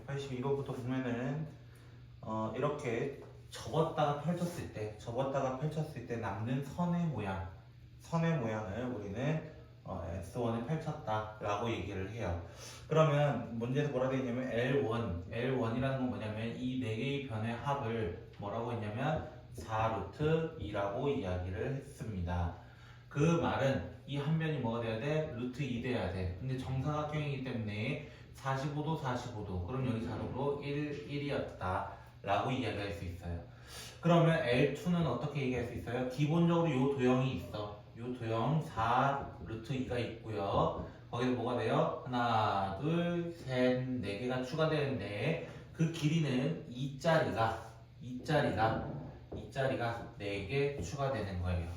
182번부터 보면은 이렇게 접었다가 펼쳤을 때 남는 선의 모양을 우리는 S1을 펼쳤다라고 얘기를 해요. 그러면 문제에서 뭐라 되어 있냐면 L1이라는 건 뭐냐면 이 네 개의 변의 합을 뭐라고 했냐면 4루트 2라고 이야기를 했습니다. 그 말은 이 한 변이 뭐가 돼야 돼? 루트 2 돼야 돼. 근데 정사각형이기 때문에 45도. 그럼 여기 자동으로 1이었다. 라고 이야기할 수 있어요. 그러면 L2는 어떻게 얘기할 수 있어요? 기본적으로 이 도형이 있어. 이 도형 4루트 2가 있고요. 거기서 뭐가 돼요? 하나, 둘, 셋, 네 개가 추가되는데 그 길이는 2짜리가 4개 추가되는 거예요.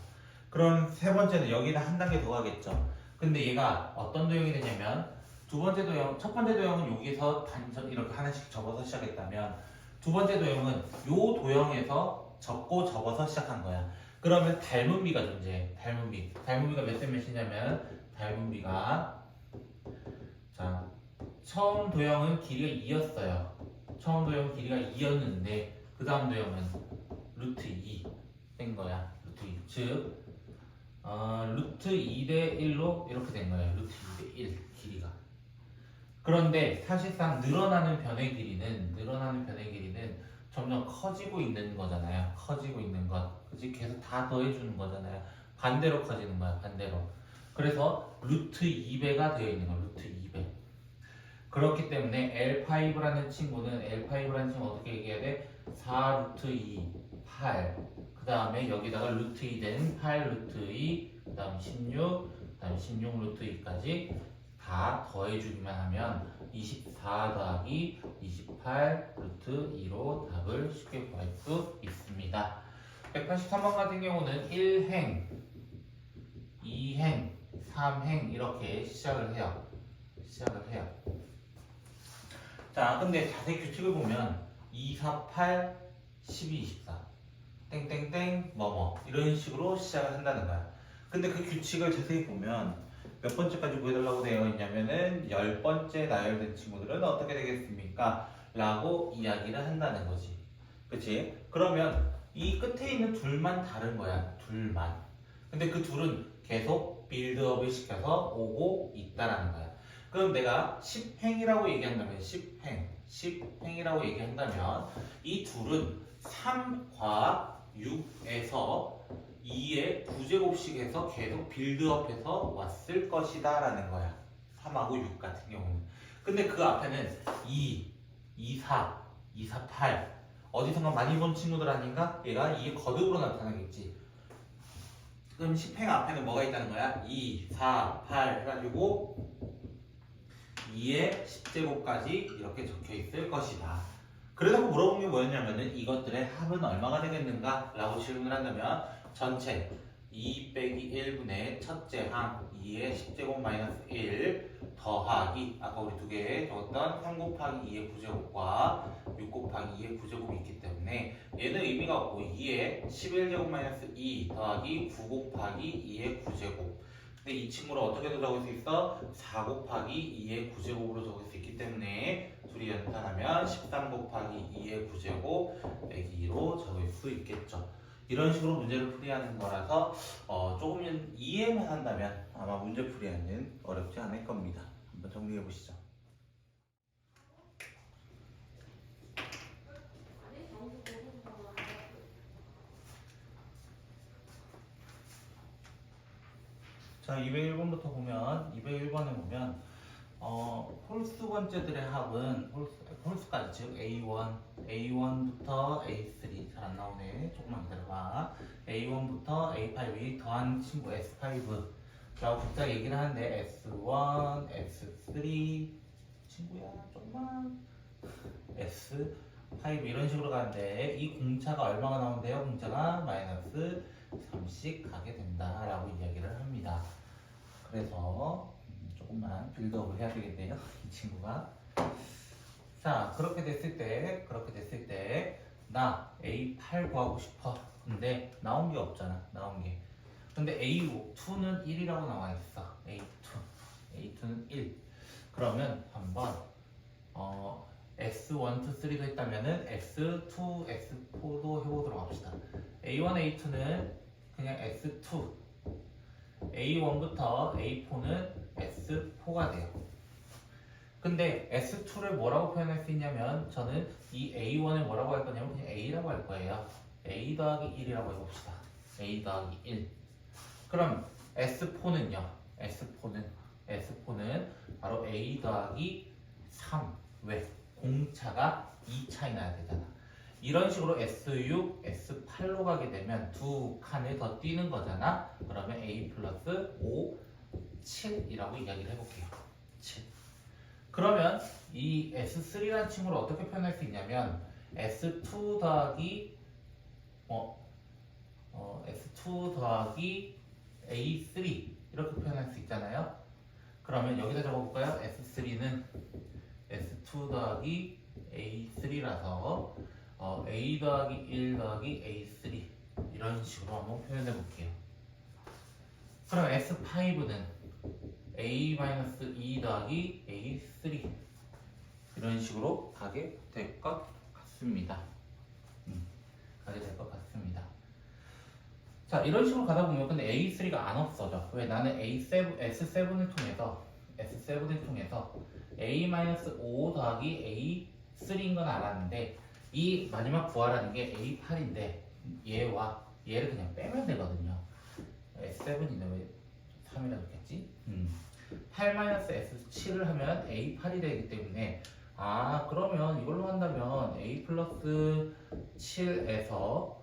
그럼 세 번째는 여기다 한 단계 더 가겠죠. 근데 얘가 어떤 도형이 되냐면 첫 번째 도형은 여기서 단전 이렇게 하나씩 접어서 시작했다면 두 번째 도형은 요 도형에서 접어서 시작한 거야. 그러면 닮은비가 존재해. 닮은비가 몇 대 몇이냐면 닮은비가 자 처음 도형은 길이가 2였어요. 처음 도형 길이가 2였는데 그 다음 도형은 루트 2 된 거야. 루트 2. 즉 루트 2대 1로 이렇게 된 거예요. 루트 2대 1 길이가. 그런데 사실상 늘어나는 변의 길이는 점점 커지고 있는 거잖아요. 커지고 있는 것. 그치? 계속 다 더해주는 거잖아요. 반대로 커지는 거야. 반대로. 그래서 루트 2배가 되어 있는 거야. 루트 2배. 그렇기 때문에 L5라는 친구는 어떻게 얘기해야 돼? 4 루트 2, 8. 그 다음에 여기다가 루트 2 된 8 루트 2, 그 다음 16, 그 다음 16 루트 2까지 다 더해주기만 하면 24 더하기 28 루트 2로 답을 쉽게 구할 수 있습니다. 183번 같은 경우는 1행, 2행, 3행 이렇게 시작을 해요. 자, 근데 자세히 규칙을 보면 2, 4, 8, 12, 24 땡땡땡 뭐뭐 이런 식으로 시작을 한다는 거야. 근데 그 규칙을 자세히 보면 몇 번째까지 구해달라고 되어 있냐면은 10번째 나열된 친구들은 어떻게 되겠습니까? 라고 이야기를 한다는 거지. 그치? 그러면 이 끝에 있는 둘만 다른 거야. 둘만. 근데 그 둘은 계속 빌드업을 시켜서 오고 있다라는 거야. 그럼 내가 10행이라고 얘기한다면 10행이라고 얘기한다면 이 둘은 3과 6에서 2의 9제곱씩 해서 계속 빌드업해서 왔을 것이다 라는 거야. 3하고 6 같은 경우는. 근데 그 앞에는 2, 2, 4, 2, 4, 8 어디선가 많이 본 친구들 아닌가? 얘가 이게 거듭으로 나타나겠지. 그럼 10행 앞에는 뭐가 있다는 거야? 2, 4, 8 해가지고 2의 10제곱까지 이렇게 적혀 있을 것이다. 그러다가 물어본 게 뭐였냐면은 이것들의 합은 얼마가 되겠는가? 라고 질문을 한다면 전체 2 빼기 1분의 첫째 항 2의 10제곱 마이너스 1 더하기 아까 우리 두 개 적었던 3 곱하기 2의 9제곱과 6 곱하기 2의 9제곱이 있기 때문에 얘는 의미가 없고 2의 11제곱 마이너스 2 더하기 9 곱하기 2의 9제곱. 근데 이 친구를 어떻게도 적을 수 있어? 4 곱하기 2의 9제곱으로 적을 수 있기 때문에 둘이 연산하면 13 곱하기 2의 9제곱 빼기 2로 적을 수 있겠죠. 이런 식으로 문제를 풀이하는 거라서 조금 이해만 한다면 아마 문제 풀이하는 어렵지 않을 겁니다. 한번 정리해 보시죠. 자, 201번부터 보면 201번에 보면 홀수 번째들의 합은 홀수까지 즉 A1부터 A3 잘 안 나오네. 조금만 기다려봐. A1부터 A5이 더한 친구 S5 라고 각자 얘기를 하는데 S1, S3 친구야 조금만 S5 이런 식으로 가는데 이 공차가 얼마가 나온대요? 공차가 마이너스 3씩 가게 된다라고 이야기를 합니다. 그래서 조금만 빌드업을 해야 되겠네요. 이 친구가. 자, 그렇게 됐을 때 나 A8 구하고 싶어. 근데 나온 게 없잖아. 근데 A2는 1이라고 나와 있어. A2는 1. 그러면 한번 x1, 2, 3도 했다면은 x2, x4도 해보도록 합시다. a1, a2는 그냥 x2, a1부터 a4는 s4가 돼요. 근데 s2를 뭐라고 표현할 수 있냐면 저는 이 a1을 뭐라고 할 거냐면 그냥 a라고 할 거예요. a 더하기 1이라고 해봅시다. a 더하기 1. 그럼 S4는요. S4는 바로 A 더하기 3. 왜? 공차가 2차이 나야 되잖아. 이런 식으로 S6, S8로 가게 되면 두 칸을 더 띄는 거잖아. 그러면 A 플러스 5, 7이라고 이야기를 해볼게요. 7. 그러면 이 S3라는 친구를 어떻게 표현할 수 있냐면 S2 더하기 S2 더하기 A3 이렇게 표현할 수 있잖아요. 그러면 여기다 적어볼까요? S3는 S2 더하기 A3라서 A 더하기 1 더하기 A3 이런 식으로 한번 표현해 볼게요. 그럼 S5는 A-2 더하기 A3 이런 식으로 가게 될 것 같습니다. 가게 될 것 같습니다. 자, 이런 식으로 가다 보면 근데 A3가 안 없어져. 왜? 나는 S7을 통해서 A-5 더하기 A3인 건 알았는데 이 마지막 구하라는 게 A8인데 얘를 그냥 빼면 되거든요. S7인데 왜 3이라 그랬겠지? 8-S7을 하면 A8이 되기 때문에 그러면 이걸로 한다면 A 플러스 7에서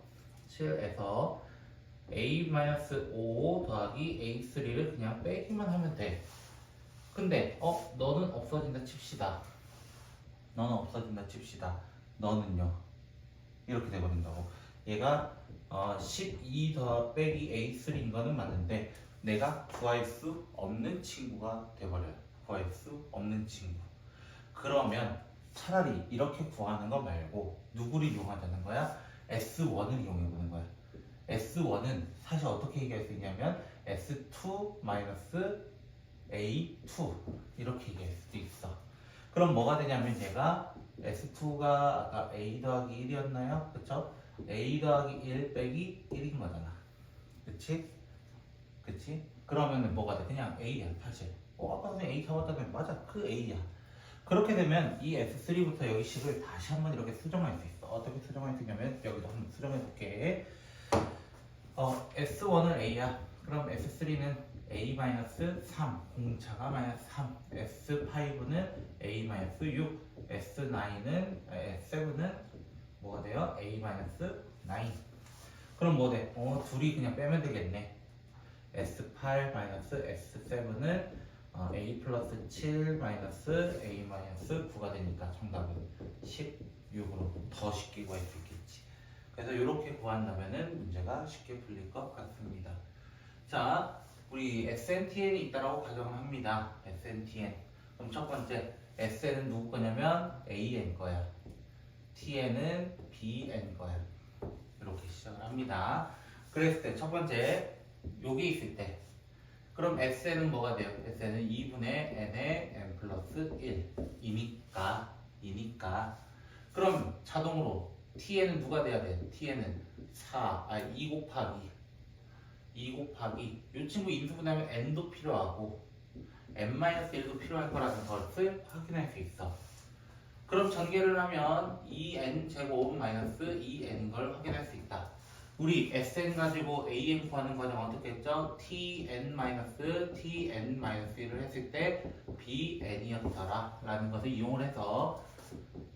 A-5 더하기 A3를 그냥 빼기만 하면 돼. 근데 너는 없어진다 칩시다. 너는요. 이렇게 되버린다고. 얘가 12 더 빼기 A3인 거는 맞는데 내가 구할 수 없는 친구가 돼버려요. 구할 수 없는 친구. 그러면 차라리 이렇게 구하는 거 말고 누구를 이용하자는 거야? S1을 이용해보는 거야. S1은 사실 어떻게 얘기할 수 있냐면 S2 마이너스 A2 이렇게 얘기할 수도 있어. 그럼 뭐가 되냐면 얘가 S2가 아까 A 더하기 1이었나요? 그쵸? A 더하기 1 빼기 1인 거잖아. 그치? 그러면은 뭐가 돼? 그냥 A야 사실. 아까 전에 A 잡았다면 맞아 그 A야. 그렇게 되면 이 S3부터 여기 식을 다시 한번 이렇게 수정할 수 있어. 어떻게 수정할 수 있냐면 여기도 한번 수정해 볼게. S1은 A야. 그럼 S3는 A-3 공차가 마이너스 3, S5는 A-6, S7은 뭐가 돼요? A-9. 그럼 뭐 돼? 둘이 그냥 빼면 되겠네. S8 S7은 A 플러스 7 A 9가 되니까 정답은 16으로 더 쉽게 구할 수 있겠지. 그래서 이렇게 구한다면은 문제가 쉽게 풀릴 것 같습니다. 자, 우리 SNTN이 있다라고 가정을 합니다. SNTN. 그럼 첫 번째 SN은 누구 거냐면 AN 거야. TN은 BN 거야. 이렇게 시작을 합니다. 그랬을 때 첫 번째 여기 있을 때 그럼 SN은 뭐가 돼요? SN은 2분의 N의 N 플러스 1이니까 그럼 자동으로 TN은 누가 돼야 돼? TN은 2 곱하기 이 친구 인수분해하면 n도 필요하고 n-1도 필요할 거라는 것을 확인할 수 있어. 그럼 전개를 하면 2n 제곱 마이너스 2n인 걸 확인할 수 있다. 우리 sn 가지고 an 구하는 과정 어떻게 했죠? tn-1을 했을 때 bn이었더라 라는 것을 이용을 해서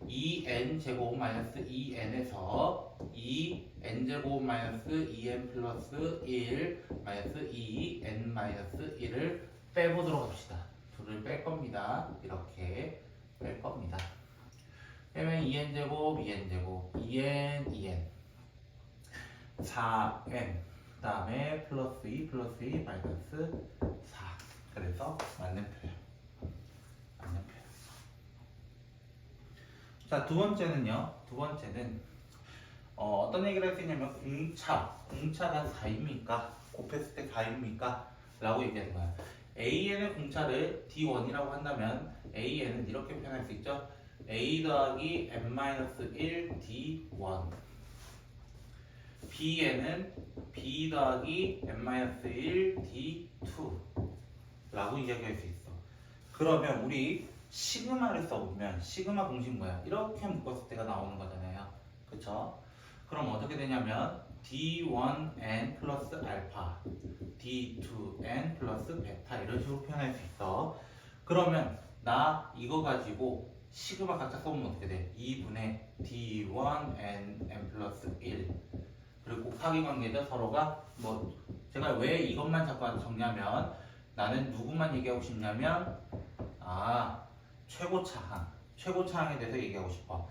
2n 제곱 마이너스 2n에서 2n 제곱 마이너스 2n 플러스 1 마이너스 2n 마이너스 1을 빼보도록 합시다. 둘을 뺄 겁니다. 이렇게 뺄 겁니다. 빼면 2n 제곱 2n 제곱 2n 4n 그 다음에 플러스 2 마이너스 4 그래서 맞는 표현. 자, 두 번째는 어떤 얘기를 할 수 있냐면 공차가 4입니까? 곱했을 때 4입니까? 라고 얘기하는 거야. AN의 공차를 D1이라고 한다면 AN은 이렇게 표현할 수 있죠. a 더하기 n-1 d1 b에는 b 더하기 n-1 d2 라고 이야기할 수 있어. 그러면 우리 시그마를 써보면 시그마 공식 뭐야? 이렇게 묶었을 때가 나오는 거잖아요. 그쵸? 그럼 어떻게 되냐면 d1n 플러스 알파 d2n 플러스 베타 이런 식으로 표현할 수 있어. 그러면 나 이거 가지고 시그마 각자 써보면 어떻게 돼? 2분의 d1n n 플러스 1 그리고 곱하기 관계죠. 서로가 뭐 제가 왜 이것만 자꾸 정리하면 나는 누구만 얘기하고 싶냐면 최고차항에 대해서 얘기하고 싶어.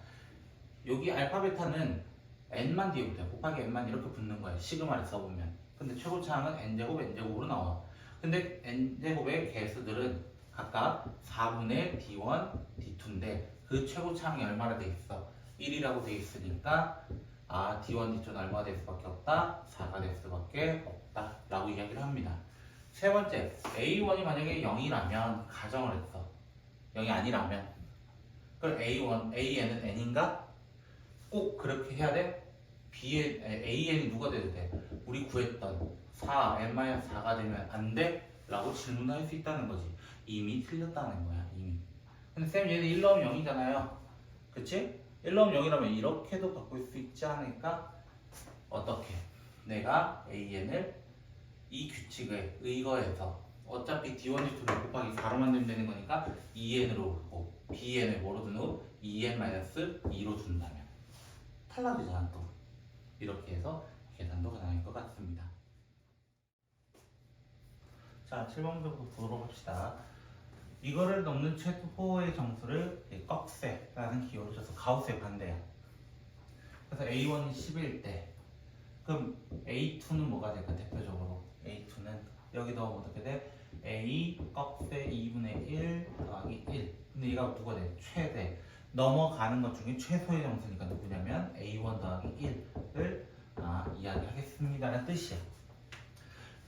여기 알파 베타는 n만 뒤에 붙어요. 곱하기 n만 이렇게 붙는 거예요. 시그마를 써보면. 근데 최고차항은 n제곱 n제곱으로 나와. 근데 n제곱의 개수들은 각각 4분의 d1, d2인데 그 최고차항이 얼마나 돼 있어? 1이라고 돼 있으니까 d1, d2는 얼마가 될 수밖에 없다? 4가 될 수밖에 없다 라고 이야기를 합니다. 세 번째, A1이 만약에 0이라면 가정을 했어. 0이 아니라면 그럼 AN은 n인가? 꼭 그렇게 해야 돼? AN이 누가 돼도 돼? 우리 구했던 4, n-4가 되면 안 돼? 라고 질문할 수 있다는 거지. 이미 틀렸다는 거야, 이미. 근데 쌤 얘는 1 넣으면 0이잖아요. 그치? 1 넣으면 0이라면 이렇게도 바꿀 수 있지 않을까? 어떻게? 내가 AN을 이 규칙에 의거해서 어차피 D1, D2를 곱하기 4로 만들면 되는 거니까 2N으로 두고 BN을 뭐로 둔 후 2N-2로 둔다면 탈락이잖아 또. 이렇게 해서 계산도 가능할 것 같습니다. 자, 7번부터 보도록 합시다. 이거를 넘는 최소의 정수를 꺽쇠라는 기호를 줘서 가우스의 반대야. 그래서 A1이 10일 때 그럼 A2는 뭐가 될까? 대표적으로 A2는 여기 넣으면 어떻게 돼? A 꺽쇠 2분의 1 더하기 1. 근데 얘가 누가 돼? 최대. 넘어가는 것 중에 최소의 정수니까 누구냐면 A1 더하기 1을 이야기하겠습니다라는 뜻이야.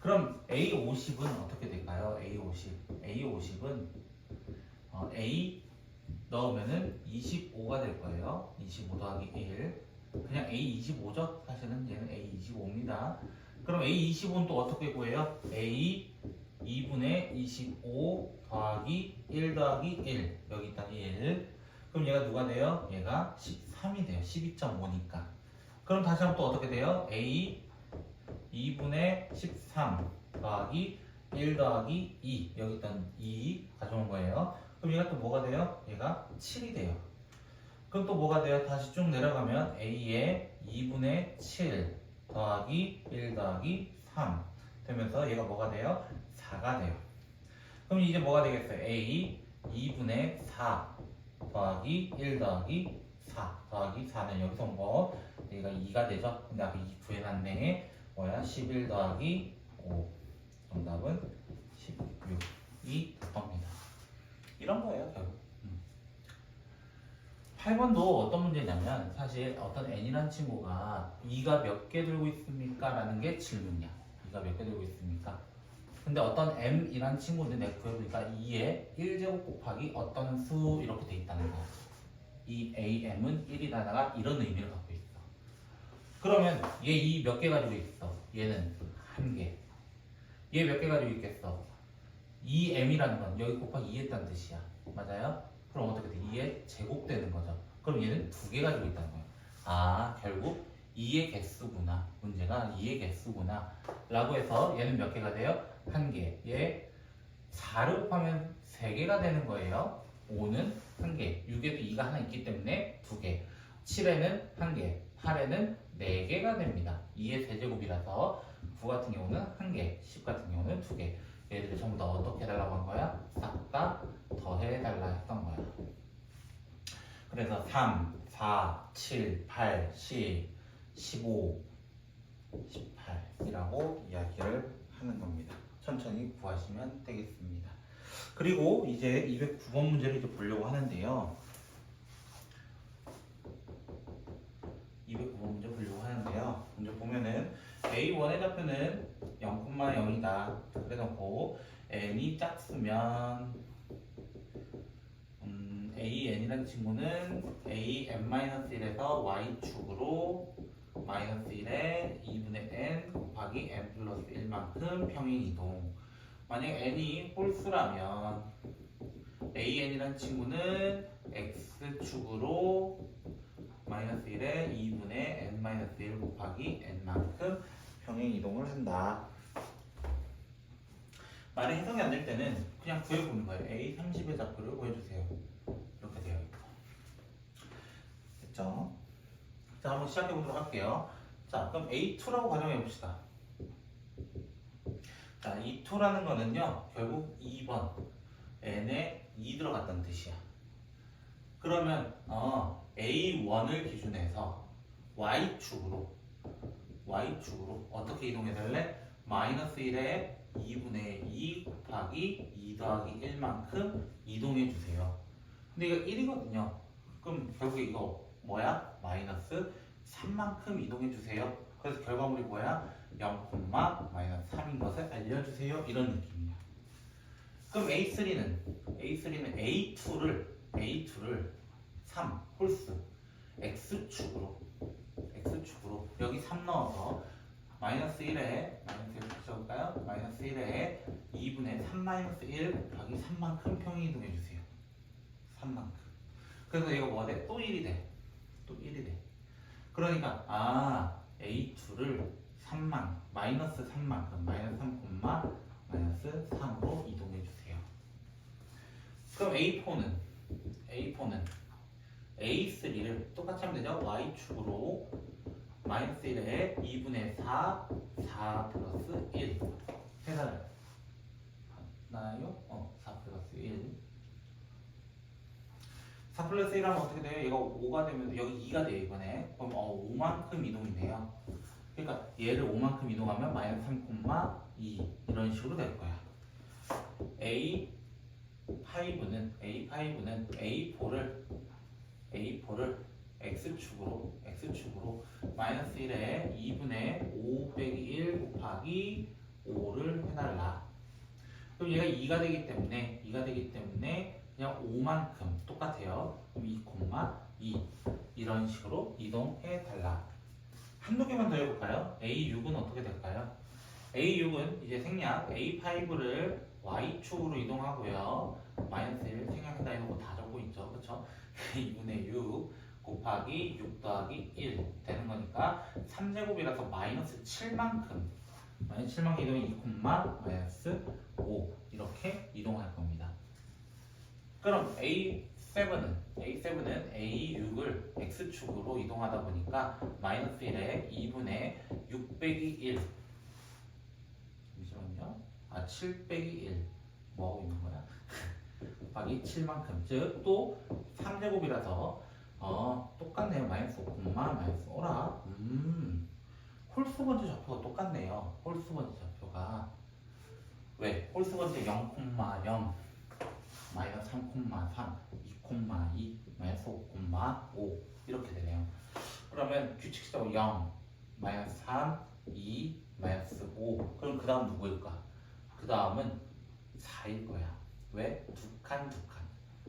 그럼 A50은 어떻게 될까요? A50은 A 넣으면은 25가 될 거예요. 25 더하기 1. 그냥 A25죠? 사실은 얘는 A25입니다. 그럼 A25는 또 어떻게 구해요? A 2분의 25 더하기 1 더하기 1. 여기 있다 1. 그럼 얘가 누가 돼요? 얘가 13이 돼요. 12.5니까. 그럼 다시 한번 또 어떻게 돼요? A 2분의 13 더하기 1 더하기 2. 여기 있던 2 가져온 거예요. 그럼 얘가 또 뭐가 돼요? 얘가 7이 돼요. 그럼 또 뭐가 돼요? 다시 쭉 내려가면 A의 2분의 7 더하기 1 더하기 3 되면서 얘가 뭐가 돼요? 4가 돼요. 그럼 이제 뭐가 되겠어요? A 2분의 4 더하기 1 더하기 4 더하기 4는 여기서 뭐 얘가 2가 되죠? 근데 아까 2 구해놨네. 뭐야? 11 더하기 5. 정답은 16이 됩니다. 이런 거예요, 결국. 8번도 어떤 문제냐면 사실 어떤 n이라는 친구가 2가 몇 개 들고 있습니까? 라는 게 질문이야. 2가 몇 개 들고 있습니까? 근데 어떤 m이라는 친구인데 내가 구해보니까 2에 1제곱 곱하기 어떤 수 이렇게 돼 있다는 거야. 이 am은 1이다가 이런 의미를 갖고 있어. 그러면 얘 2 몇 개 가지고 있어? 얘는 1개. 얘 몇 개 가지고 있겠어? 2m이라는 건 여기 곱하기 2 했다는 뜻이야. 맞아요? 그럼 어떻게 돼? 2에 제곱되는 거죠. 그럼 얘는 2개 가지고 있다는 거예요. 결국 2의 개수구나. 문제가 2의 개수구나. 라고 해서 얘는 몇 개가 돼요? 1개. 얘 4를 곱하면 3개가 되는 거예요. 5는 1개. 6에도 2가 하나 있기 때문에 2개. 7에는 1개. 8에는 4개가 됩니다. 2의 세제곱이라서 9 같은 경우는 1개. 10 같은 경우는 2개. 얘들을 전부 다 어떻게 해달라고 한 거야? 싹 다 더해달라 했던 거야. 그래서 3, 4, 7, 8, 10, 15, 18이라고 이야기를 하는 겁니다. 천천히 구하시면 되겠습니다. 그리고 이제 209번 문제를 이제 보려고 하는데요. 209번 문제 보려고 하는데요. 먼저 보면은 A1의 좌표는 0,0이다. 그래놓고 n이 작으면 AN이라는 친구는 AN-1에서 Y축으로 마이너스 1에 2분의 N 곱하기 N 플러스 1만큼 평행이동. 만약 N이 홀수라면 AN이라는 친구는 X축으로 마이너스 1에 2분의 N-1 곱하기 N만큼 평행이동을 한다. 만약 해석이 안 될 때는 그냥 구해보는 거예요. A30의 좌표를 구해주세요. 이렇게 되어 있고. 됐죠? 자, 한번 시작해보도록 할게요. 자, 그럼 A2라고 가정해봅시다. 자, E2라는 거는요, 결국 2번 N에 2 들어갔다는 뜻이야. 그러면 A1을 기준해서 Y축으로 어떻게 이동해달래? 마이너스 1에 2분의 2 곱하기 2 더하기 1만큼 이동해주세요. 근데 이거 1이거든요. 그럼 결국에 이거 뭐야? 마이너스 3만큼 이동해주세요. 그래서 결과물이 뭐야? 0, 마이너스 3인 것을 알려주세요. 이런 느낌이야. 그럼 A3는 A2를 3, 홀수 X축으로 여기 3 넣어서 마이너스 1에 마이너스 1 붙여볼까요? 마이너스 1에 2분의 3 마이너스 1 곱하기 3만큼 평행이동해주세요. 3만큼. 그래서 이거 뭐가 돼? 또 1이 돼. 그러니까 A2를 3만 마이너스 3만큼 마이너스 3, 마이너스 3으로 이동해주세요. 그럼 A4는 A3를 똑같이 하면 되죠? Y축으로 마이너스 1에 2분의 4 플러스 1 해서 나요? 4 플러스 1 4 플러스 1 하면 어떻게 돼요? 얘가 5가 되면 여기 2가 돼요 이번에. 그럼 5만큼 이동이네요. 그러니까 얘를 5만큼 이동하면 마이너스 3, 2 이런 식으로 될 거야. A5는 A4를 X축으로 마이너스 1에 2분의 5 빼기 1 곱하기 5를 해달라. 그럼 얘가 2가 되기 때문에 그냥 5만큼 똑같아요. 그럼 2, 이런 식으로 이동해달라. 한두 개만 더 해볼까요? A6은 어떻게 될까요? A6은 이제 생략 A5를 Y축으로 이동하고요. 마이너스 1 생략한다 이런 거 다 적고 있죠. 그쵸? 2분의 6 곱하기 6 더하기 1 되는 거니까 3제곱이라서 마이너스 7만큼 이동이 2, 마이너스 5 이렇게 이동할 겁니다. 그럼 A7은 A6을 X축으로 이동하다 보니까 마이너스 1에 2분의 6 빼기 1 잠시만요. 7 빼기 1 뭐하고 있는 거야? 곱하기 7만큼 즉 또 3제곱이라서 똑같네요. 마이너스 5, 마이너스 5라 홀수번째 좌표가 똑같네요. 홀수번째 좌표가 왜? 홀수번째 0, 0 마이너스 3, 3 2, 마이너스 5, 5 이렇게 되네요. 그러면 규칙적으로 0, 마이너스 3, 2, 마이너스 5 그럼 그 다음 누구일까? 그 다음은 4일 거야. 왜? 두 칸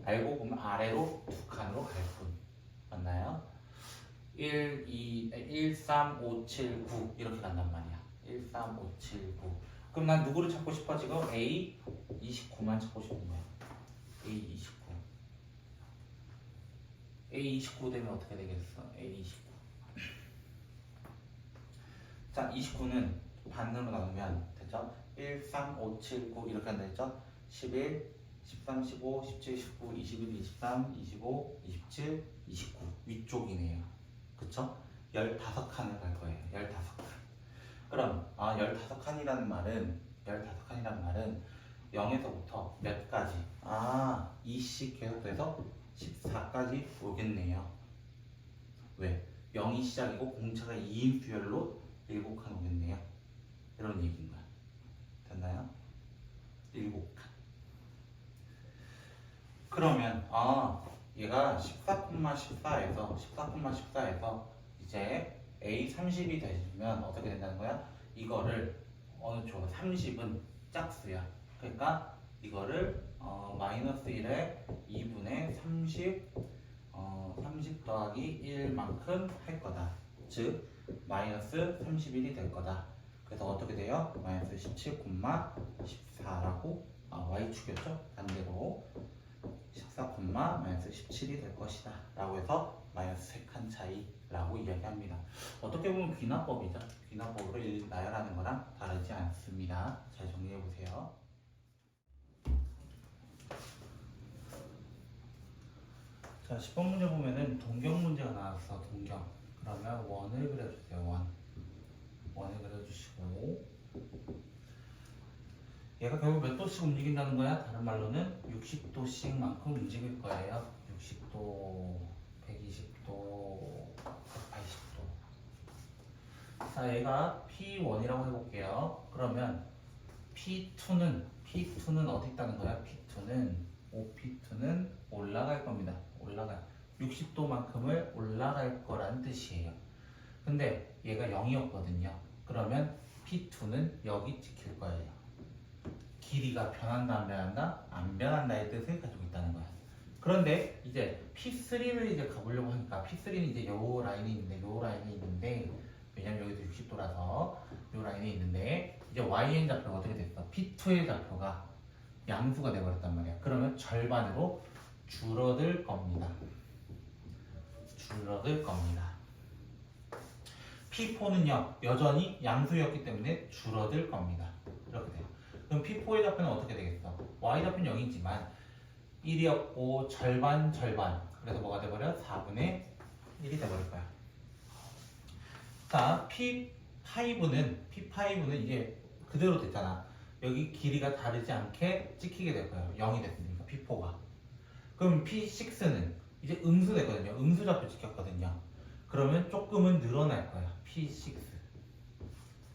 알고 보면 아래로 두 칸으로 갈 뿐. 맞나요? 1, 3, 5, 7, 9 이렇게 간단 말이야. 1, 3, 5, 7, 9 그럼 난 누구를 찾고 싶어 지금? A29만 찾고 싶은 거야. A29 되면 어떻게 되겠어? A29 자 29는 반으로 나누면 됐죠? 1, 3, 5, 7, 9 이렇게 한다 했죠? 11, 13, 15, 17, 19, 21, 23, 25, 27, 29 위쪽이네요. 그쵸? 15칸을 갈 거예요. 15칸. 그럼 15칸이라는 말은 0에서부터 몇 가지? 2씩 계속돼서 14까지 오겠네요. 왜? 0이 시작이고 공차가 2인 수열로 7칸 오겠네요. 이런 얘기인 거야. 됐나요? 7칸. 그러면 얘가 14,14에서 이제 A30이 되시면 어떻게 된다는 거야? 이거를 어느 쪽 30은 짝수야. 그러니까 이거를 마이너스 1에 2분의 30 30 더하기 1만큼 할 거다. 즉 마이너스 31이 될 거다. 그래서 어떻게 돼요? 마이너스 17,14라고 y축이었죠? 반대로 14, 마이너스 17이 될 것이다 라고 해서 마이너스 3칸 차이라고 이야기합니다. 어떻게 보면 귀납법이죠. 귀납법으로 나열하는 거랑 다르지 않습니다. 잘 정리해 보세요. 자, 10번 문제 보면은 동경 문제가 나왔어. 동경. 그러면 원을 그려주세요. 원을 그려주시고, 얘가 결국 몇 도씩 움직인다는 거야? 다른 말로는 60도씩만큼 움직일 거예요. 60도, 120도, 180도. 자, 얘가 P1이라고 해볼게요. 그러면 P2는 어디 있다는 거야? OP2는 올라갈 겁니다. 60도만큼을 올라갈 거란 뜻이에요. 근데 얘가 0이었거든요. 그러면 P2는 여기 찍힐 거예요. 길이가 변한다 안 변한다? 안 변한다의 뜻을 가지고 있다는 거야. 그런데 이제 P3를 이제 가보려고 하니까 P3는 이제 요 라인이 있는데 왜냐면 여기도 60도라서 요 라인이 있는데 이제 YN 좌표가 어떻게 됐어? P2의 좌표가 양수가 돼버렸단 말이야. 그러면 절반으로 줄어들 겁니다. P4는요 여전히 양수였기 때문에 줄어들 겁니다. 이렇게 돼요. 그럼 P4의 좌표는 어떻게 되겠어? Y 좌표는 0이지만 1이었고 절반 그래서 뭐가 돼버려? 4분의 1이 돼버릴 거야. 자, P5는 이제 그대로 됐잖아. 여기 길이가 다르지 않게 찍히게 될 거예요. 0이 됐으니까 P4가. 그럼 P6는 이제 음수 됐거든요. 음수 좌표 찍혔거든요. 그러면 조금은 늘어날 거야. P6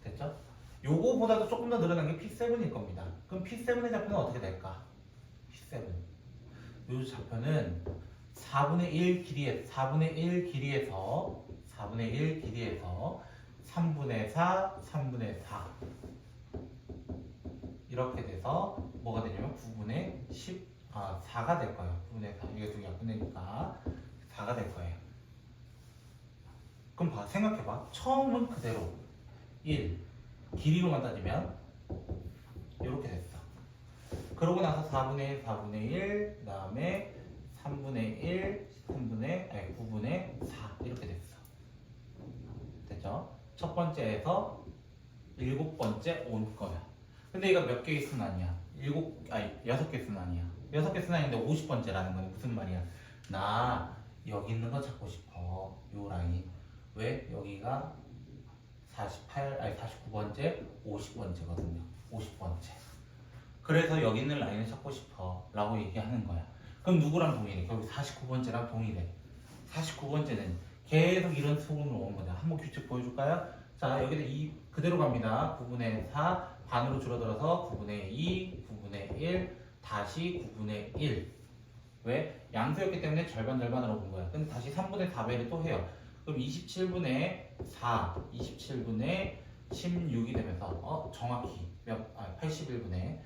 됐죠? 요거보다도 조금 더 늘어난 게 P7일 겁니다. 그럼 P7의 좌표는 어떻게 될까? P7 요 좌표는 4분의 1 길이에서 3분의 4 이렇게 돼서 뭐가 되냐면 9분의 4가 될 거예요. 9분의 4 이게 두 개가 끝내니까 4가 될 거예요. 그럼 생각해봐. 처음은 그대로 1 길이로만 따지면 이렇게 됐어. 그러고 나서 4분의 1 그 다음에 3분의 1 9분의 4 이렇게 됐어. 됐죠? 첫 번째에서 7번째 온 거야. 근데 이거 몇 개의 순환이야? 6개 순환이야. 6개 순환인데 50번째라는 건 무슨 말이야? 나 여기 있는 거 찾고 싶어. 요 라인. 왜? 여기가 49번째, 50번째거든요. 50번째. 그래서 여기 있는 라인을 찾고 싶어. 라고 얘기하는 거야. 그럼 누구랑 동일해? 결국 49번째랑 동일해. 49번째는 계속 이런 수분으로 온 거죠. 한번 규칙 보여줄까요? 자, 여기는 그대로 갑니다. 9분의 4, 반으로 줄어들어서 9분의 2, 9분의 1, 다시 9분의 1. 왜? 양수였기 때문에 절반으로 본 거야. 근데 다시 3분의 4배를 또 해요. 그럼 27분의 4, 27분의 16이 되면서 정확히 81분의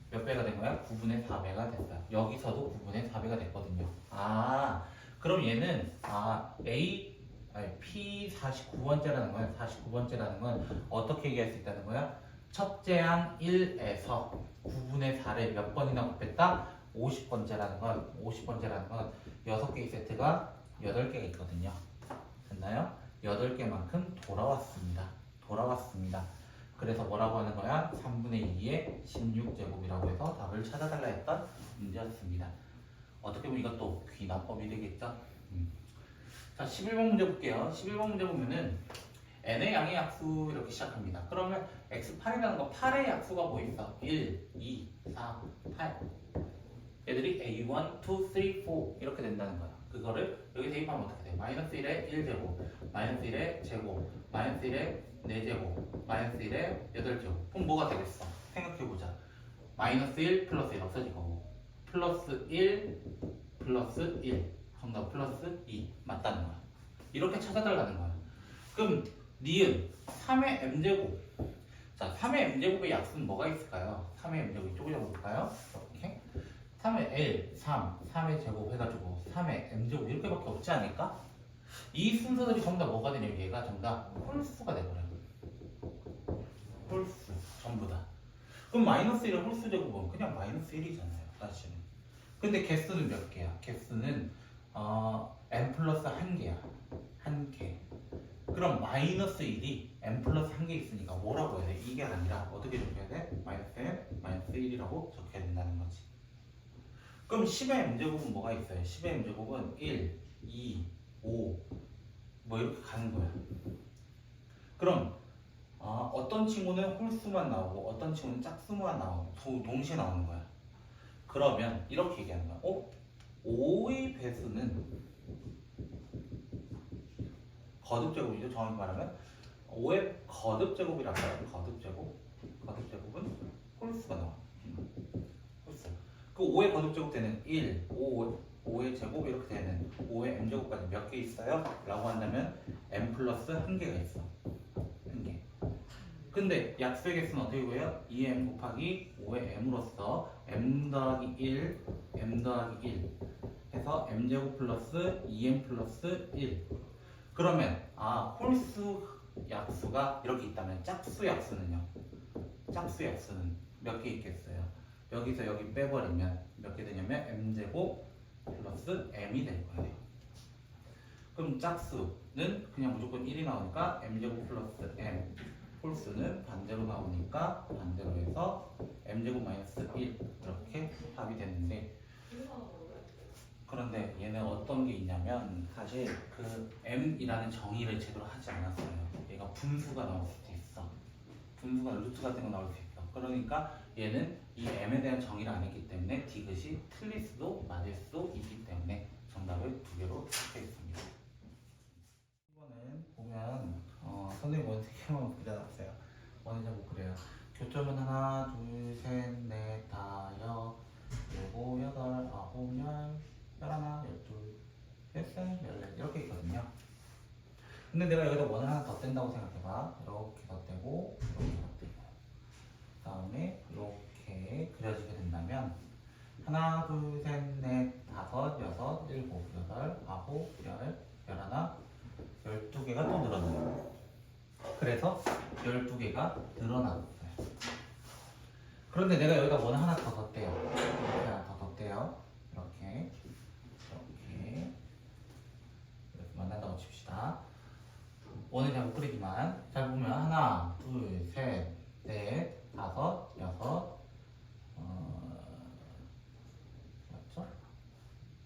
몇 배가 된 거야? 9분의 4배가 됐어요. 여기서도 9분의 4배가 됐거든요. 그럼 얘는 P49번째라는 거야. 49번째라는 건 어떻게 얘기할 수 있다는 거야? 첫째 항 1에서 9분의 4를 몇 번이나 곱했다? 50번째라는 건 6개의 세트가 8개가 있거든요. 됐나요? 8개만큼 돌아왔습니다. 그래서 뭐라고 하는 거야? 3분의 2의 16제곱이라고 해서 답을 찾아달라 했던 문제였습니다. 어떻게 보면 이것도 귀납법이 되겠죠? 자, 11번 문제 볼게요. 11번 문제 보면은 n의 양의 약수 이렇게 시작합니다. 그러면 x8이라는 거 8의 약수가 뭐 있어? 1, 2, 4, 8. 얘들이 A1, 2, 3, 4 이렇게 된다는 거야. 그거를 여기 대입하면 어떻게 돼? 마이너스 1의 1제곱, 마이너스 1의 제곱, 마이너스 1의 4제곱, 마이너스 1의 8제곱. 그럼 뭐가 되겠어? 생각해보자. 마이너스 1 플러스 1 없어지고 플러스 1 플러스 1 정답 플러스 2 맞다는 거야. 이렇게 찾아달라는 거야. 그럼 니은 3의 m제곱. 자, 3의 m제곱의 약수는 뭐가 있을까요? 3의 m제곱 이쪽으로 볼까요? 이렇게 3의 L, 3의 제곱 해가지고 3의 M제곱 이렇게밖에 없지 않을까? 이 순서들이 전부 다 뭐가 되냐면 얘가 전부 다 홀수가 돼버려요. 홀수 전부 다. 그럼 마이너스 1의 홀수 제곱은 그냥 마이너스 1이잖아요. 사실은. 근데 개수는 몇 개야? 개수는 n 플러스 1개야. 1개. 그럼 마이너스 1이 n 플러스 1개 있으니까 뭐라고 해야 돼? 이게 아니라 어떻게 적혀야 돼? 마이너스 n, 마이너스 1이라고 적혀야 된다는 거지. 그럼 10의 m제곱은 뭐가 있어요? 10의 m제곱은 1, 2, 5 뭐 이렇게 가는 거야. 그럼 어떤 친구는 홀수만 나오고 어떤 친구는 짝수만 나오고 동시에 나오는 거야. 그러면 이렇게 얘기하는 거야. 5의 배수는 거듭제곱이죠. 정확히 말하면 5의 거듭제곱이라고 해요. 거듭제곱. 거듭제곱은 홀수가 나와. 홀수. 그 5의 거듭제곱 되는 1, 5의 제곱 이렇게 되는 5의 m제곱까지 몇 개 있어요? 라고 한다면 m 플러스 1개가 있어. 1개. 근데 약수의 개수는 어떻게 구해요? 2m 곱하기 5의 m으로써 m 더하기 1, m 더하기 1 해서 m제곱 플러스 2m 플러스 1. 그러면 홀수 약수가 이렇게 있다면 짝수 약수는요? 짝수 약수는 몇 개 있겠어요? 여기서 여기 빼버리면 몇 개 되냐면 m제곱 플러스 m이 될 거예요. 그럼 짝수는 그냥 무조건 1이 나오니까 m제곱 플러스 m. 홀수는 반대로 나오니까 반대로 해서 m제곱 마이너스 1 이렇게 답이 됐는데, 그런데 얘는 어떤 게 있냐면 사실 그 m이라는 정의를 제대로 하지 않았어요. 얘가 분수가 나올 수도 있어. 분수가 루트 같은 거 나올 수 있어. 그러니까 얘는 이 m에 대한 정의를 안 했기 때문에 디귿이 틀릴 수도 맞을 수도 있기 때문에 정답을 두 개로 적혀 있습니다. 이거는 보면 선생님 원색형은 그려놨어요. 원을 잡고 그래요. 교점은 하나, 둘, 셋, 넷, 다섯, 일곱, 여덟, 아홉, 열, 열하나, 열둘, 열셋, 열넷 이렇게 있거든요. 근데 내가 여기다 원을 하나 더 뗀다고 생각해봐. 이렇게 더 떼고 이렇게 더 떼고 그 다음에 이렇게 그려지게 된다면 하나, 둘, 셋, 넷, 다섯, 여섯, 일곱, 여덟, 아홉, 열, 열하나, 12개가 또 늘어나요. 그래서 12개가 늘어났어요. 그런데 내가 여기다 원을 하나 더 덧대요. 이렇게 하나 더 덧대요. 이렇게 만난다고 칩시다. 원을 잘못 그리지만 잘 보면 하나, 둘, 셋, 넷, 다섯, 여섯, 맞죠?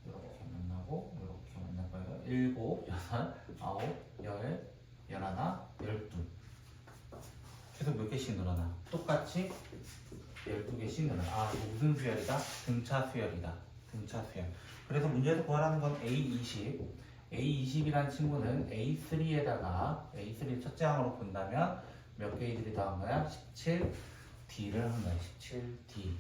이렇게 만나고 이렇게 만날 거예요. 일곱, 여섯, 아홉, 열, 열하나, 열둘. 계속 몇 개씩 늘어나? 똑같이 12개씩 늘어나. 이거 무슨 수열이다? 등차 수열이다. 등차 수열. 그래서 문제에서 구하라는 건 A20. A20이라는 친구는 A3에다가 A3를 첫째 항으로 본다면 몇 개의 들이 더한 거야? 17D를 한 거야. 17D.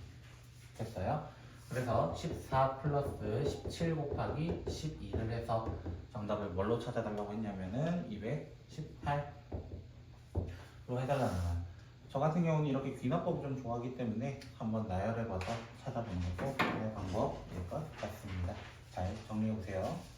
됐어요? 그래서 14 플러스 17 곱하기 12를 해서 정답을 뭘로 찾아달라고 했냐면은 218로 해달라는 거야. 저 같은 경우는 이렇게 귀납법을 좀 좋아하기 때문에 한번 나열해봐서 찾아보는 것도 하나의 방법일 것 같습니다. 잘 정리해보세요.